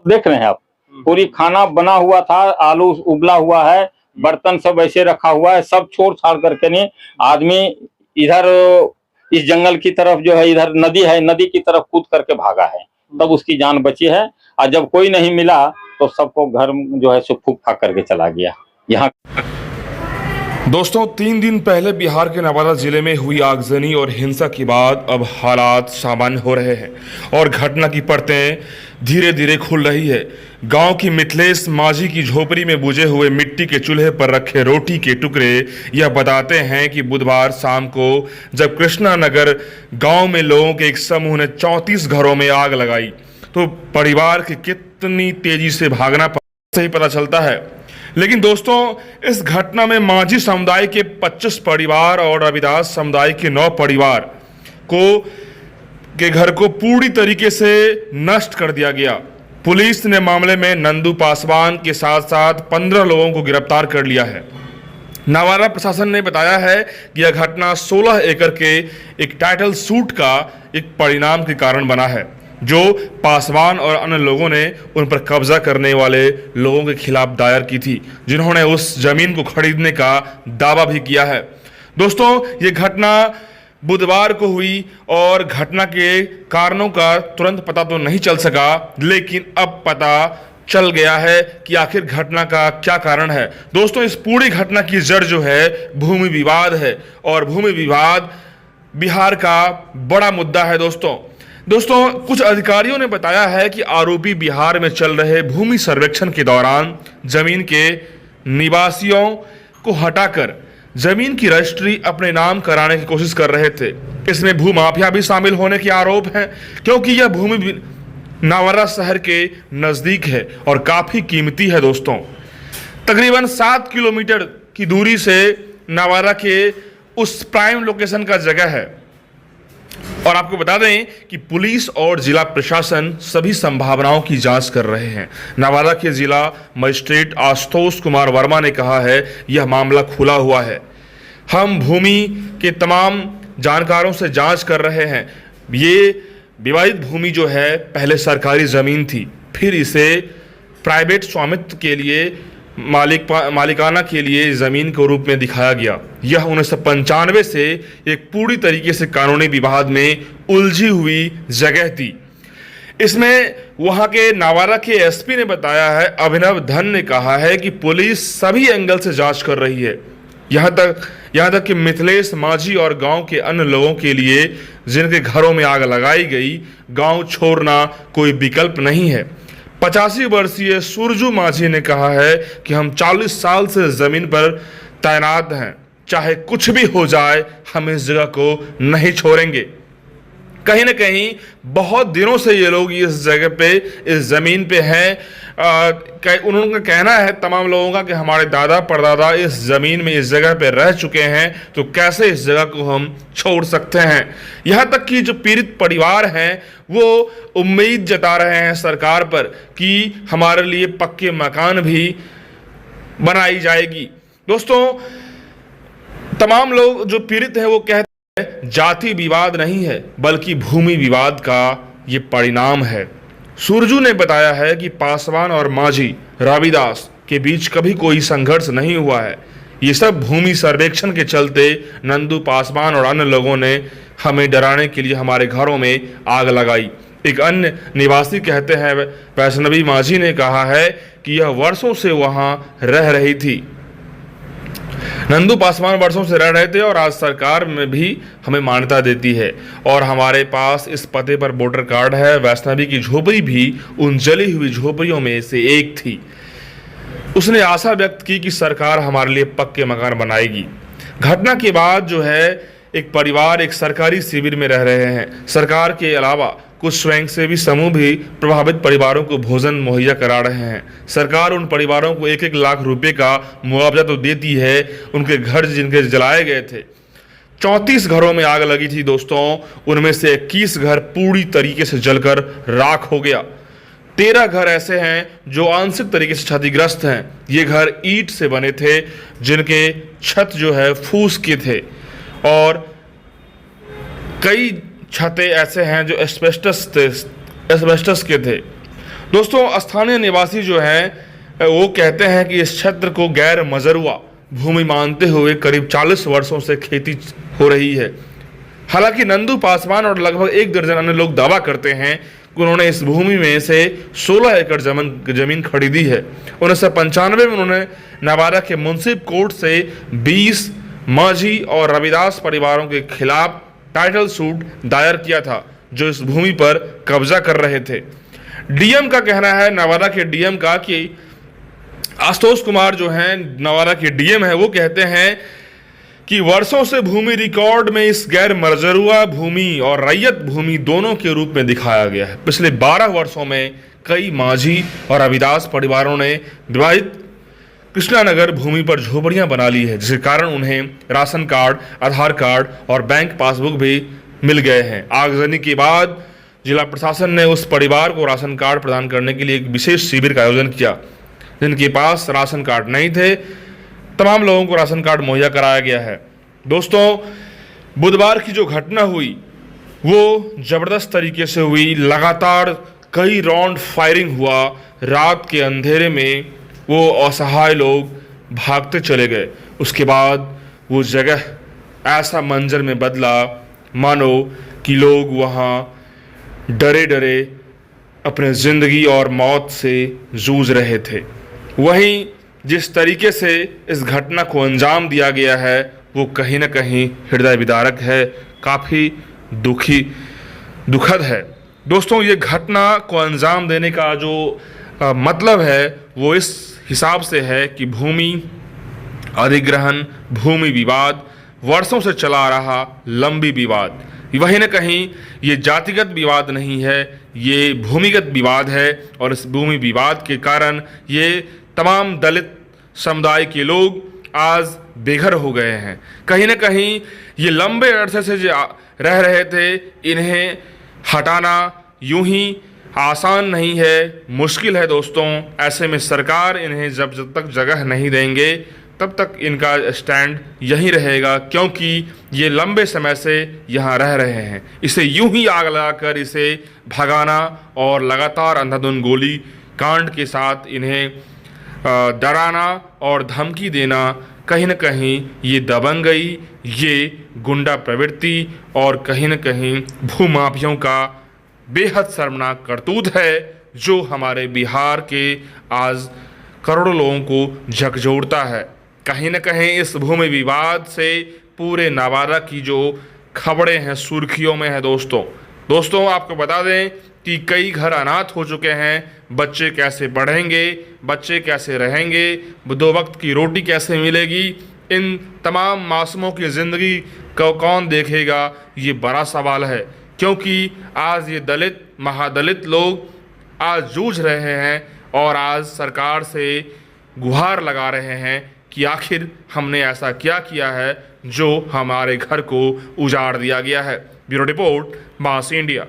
देख रहे हैं आप, पूरी खाना बना हुआ था, आलू उबला हुआ है, बर्तन सब ऐसे रखा हुआ है, सब छोड़ छाड़ करके नहीं आदमी इधर इस जंगल की तरफ जो है, इधर नदी है, नदी की तरफ कूद करके भागा है, तब उसकी जान बची है। और जब कोई नहीं मिला तो सबको घर जो है सो फूक फाक करके चला गया। यहाँ दोस्तों 3 दिन पहले बिहार के नवादा जिले में हुई आगजनी और हिंसा के बाद अब हालात सामान्य हो रहे हैं और घटना की परतें धीरे धीरे खुल रही है। गांव की मिथिलेश माझी की झोपड़ी में बुझे हुए मिट्टी के चूल्हे पर रखे रोटी के टुकड़े यह बताते हैं कि बुधवार शाम को जब कृष्णा नगर गांव में लोगों के एक समूह ने 34 घरों में आग लगाई तो परिवार की कितनी तेजी से भागना से ही पता चलता है। लेकिन दोस्तों इस घटना में माझी समुदाय के 25 परिवार और रविदास समुदाय के 9 परिवार के घर को पूरी तरीके से नष्ट कर दिया गया। पुलिस ने मामले में नंदू पासवान के साथ साथ 15 लोगों को गिरफ्तार कर लिया है। नवादा प्रशासन ने बताया है कि यह घटना 16 एकड़ के एक टाइटल सूट का एक परिणाम के कारण बना है, जो पासवान और अन्य लोगों ने उन पर कब्जा करने वाले लोगों के खिलाफ दायर की थी, जिन्होंने उस जमीन को खरीदने का दावा भी किया है। दोस्तों ये घटना बुधवार को हुई और घटना के कारणों का तुरंत पता तो नहीं चल सका, लेकिन अब पता चल गया है कि आखिर घटना का क्या कारण है। दोस्तों इस पूरी घटना की जड़ जो है भूमि विवाद है और भूमि विवाद बिहार का बड़ा मुद्दा है। दोस्तों कुछ अधिकारियों ने बताया है कि आरोपी बिहार में चल रहे भूमि सर्वेक्षण के दौरान जमीन के निवासियों को हटाकर जमीन की रजिस्ट्री अपने नाम कराने की कोशिश कर रहे थे। इसमें भूमाफिया भी शामिल होने के आरोप हैं, क्योंकि यह भूमि नवादा शहर के नजदीक है और काफी कीमती है। दोस्तों तकरीबन 7 किलोमीटर की दूरी से नवादा के उस प्राइम लोकेशन का जगह है। और आपको बता दें कि पुलिस और जिला प्रशासन सभी संभावनाओं की जांच कर रहे हैं। नवादा के जिला मजिस्ट्रेट आशुतोष कुमार वर्मा ने कहा है यह मामला खुला हुआ है, हम भूमि के तमाम जानकारों से जांच कर रहे हैं। ये विवादित भूमि जो है पहले सरकारी ज़मीन थी, फिर इसे प्राइवेट स्वामित्व के लिए मालिकाना के लिए ज़मीन के रूप में दिखाया गया। यह 1995 से एक पूरी तरीके से कानूनी विवाद में उलझी हुई जगह थी। इसमें वहां के नवादा के एसपी ने बताया है, अभिनव धन ने कहा है कि पुलिस सभी एंगल से जांच कर रही है, यहाँ तक कि मिथिलेश माझी और गांव के अन्य लोगों के लिए जिनके घरों में आग लगाई गई, गांव छोड़ना कोई विकल्प नहीं है। 85 वर्षीय सुरजू माझी ने कहा है कि हम 40 साल से जमीन पर तैनात हैं, चाहे कुछ भी हो जाए हम इस जगह को नहीं छोड़ेंगे। कहीं ना कहीं बहुत दिनों से ये लोग इस जगह पे, इस जमीन पे हैं। उनका कहना है तमाम लोगों का कि हमारे दादा परदादा इस जमीन में, इस जगह पे रह चुके हैं, तो कैसे इस जगह को हम छोड़ सकते हैं। यहाँ तक कि जो पीड़ित परिवार हैं वो उम्मीद जता रहे हैं सरकार पर कि हमारे लिए पक्के मकान भी बनाई जाएगी। दोस्तों तमाम लोग जो पीड़ित हैं वो कहते हैं जाति विवाद नहीं है बल्कि भूमि विवाद का ये परिणाम है। सुरजू ने बताया है कि पासवान और माझी रविदास के बीच कभी कोई संघर्ष नहीं हुआ है, ये सब भूमि सर्वेक्षण के चलते नंदू पासवान और अन्य लोगों ने हमें डराने के लिए हमारे घरों में आग लगाई। एक अन्य निवासी कहते हैं वैष्णवी माझी ने कहा है कि यह वर्षों से वहां रह रही थी। नंदू पासवान वर्षों से रह रहे थे और आज सरकार में भी हमें मान्यता देती है और हमारे पास इस पते पर वोटर कार्ड है। वैष्णवी की झोपड़ी भी उन जली हुई झोपड़ियों में से एक थी। उसने आशा व्यक्त की कि सरकार हमारे लिए पक्के मकान बनाएगी। घटना के बाद जो है एक परिवार एक सरकारी शिविर में रह रहे हैं। सरकार के अलावा कुछ स्वयंसेवी समूह भी प्रभावित परिवारों को भोजन मुहैया करा रहे हैं। सरकार उन परिवारों को 1-1 लाख रुपए का मुआवजा तो देती है। उनके घर जिनके जलाए गए थे, 34 घरों में आग लगी थी दोस्तों, उनमें से 21 घर पूरी तरीके से जलकर राख हो गया। 13 घर ऐसे हैं जो आंशिक तरीके से क्षतिग्रस्त हैं। ये घर ईंट से बने थे जिनके छत जो है फूस के थे और कई छतें ऐसे हैं जो एस्बेस्टस के थे। दोस्तों, स्थानीय निवासी जो हैं वो कहते हैं कि इस क्षेत्र को गैर मजरूआ भूमि मानते हुए करीब 40 वर्षों से खेती हो रही है। हालांकि नंदू पासवान और लगभग 1 दर्जन अन्य लोग दावा करते हैं कि उन्होंने इस भूमि में से 16 एकड़ जमीन खरीदी है। 1995 में उन्होंने नवादा के मुंसिफ कोर्ट से 20 माझी और रविदास परिवारों के खिलाफ टाइटल सूट दायर किया था, जो इस भूमि पर कब्जा कर रहे थे। डीएम का कहना है, नवादा के डीएम का, कि आशुतोष कुमार जो हैं नवादा के डीएम है, वो कहते हैं कि वर्षों से भूमि रिकॉर्ड में इस गैर मजरूआ भूमि और रैयत भूमि दोनों के रूप में दिखाया गया है। पिछले 12 वर्षों में कई माझी और रविदास परिवारों ने विवादित कृष्णानगर भूमि पर झोपड़ियां बना ली है, जिसके कारण उन्हें राशन कार्ड, आधार कार्ड और बैंक पासबुक भी मिल गए हैं। आगजनी के बाद जिला प्रशासन ने उस परिवार को राशन कार्ड प्रदान करने के लिए एक विशेष शिविर का आयोजन किया। जिनके पास राशन कार्ड नहीं थे, तमाम लोगों को राशन कार्ड मुहैया कराया गया है। दोस्तों, बुधवार की जो घटना हुई वो ज़बरदस्त तरीके से हुई। लगातार कई राउंड फायरिंग हुआ। रात के अंधेरे में वो असहाय लोग भागते चले गए। उसके बाद वो जगह ऐसा मंजर में बदला मानो कि लोग वहाँ डरे डरे अपने ज़िंदगी और मौत से जूझ रहे थे। वहीं जिस तरीके से इस घटना को अंजाम दिया गया है वो कहीं ना कहीं हृदय विदारक है, काफ़ी दुखद है। दोस्तों, ये घटना को अंजाम देने का जो मतलब है वो इस हिसाब से है कि भूमि अधिग्रहण, भूमि विवाद वर्षों से चला रहा लंबी विवाद, वहीं न कहीं ये जातिगत विवाद नहीं है, ये भूमिगत विवाद है। और इस भूमि विवाद के कारण ये तमाम दलित समुदाय के लोग आज बेघर हो गए हैं। कहीं न कहीं ये लंबे अरसे से जो रह रहे थे, इन्हें हटाना यूं ही आसान नहीं है, मुश्किल है दोस्तों। ऐसे में सरकार इन्हें जब तक जगह नहीं देंगे तब तक इनका स्टैंड यहीं रहेगा, क्योंकि ये लंबे समय से यहाँ रह रहे हैं। इसे यूं ही आग लगाकर इसे भगाना और लगातार अंधाधुंध गोली कांड के साथ इन्हें डराना और धमकी देना, कहीं न कहीं ये दबंगई, ये गुंडा प्रवृत्ति और कहीं न कहीं भूमाफियों का बेहद शर्मनाक करतूत है, जो हमारे बिहार के आज करोड़ों लोगों को झकझोरता है। कहीं न कहीं इस भूमि विवाद से पूरे नवादा की जो खबरें हैं सुर्खियों में है दोस्तों आपको बता दें कि कई घर अनाथ हो चुके हैं। बच्चे कैसे पढ़ेंगे, बच्चे कैसे रहेंगे, 2 वक्त की रोटी कैसे मिलेगी, इन तमाम मासूमों की ज़िंदगी को कौन देखेगा, ये बड़ा सवाल है। क्योंकि आज ये दलित, महादलित लोग आज जूझ रहे हैं और आज सरकार से गुहार लगा रहे हैं कि आखिर हमने ऐसा क्या किया है जो हमारे घर को उजाड़ दिया गया है। ब्यूरो रिपोर्ट, मास इंडिया।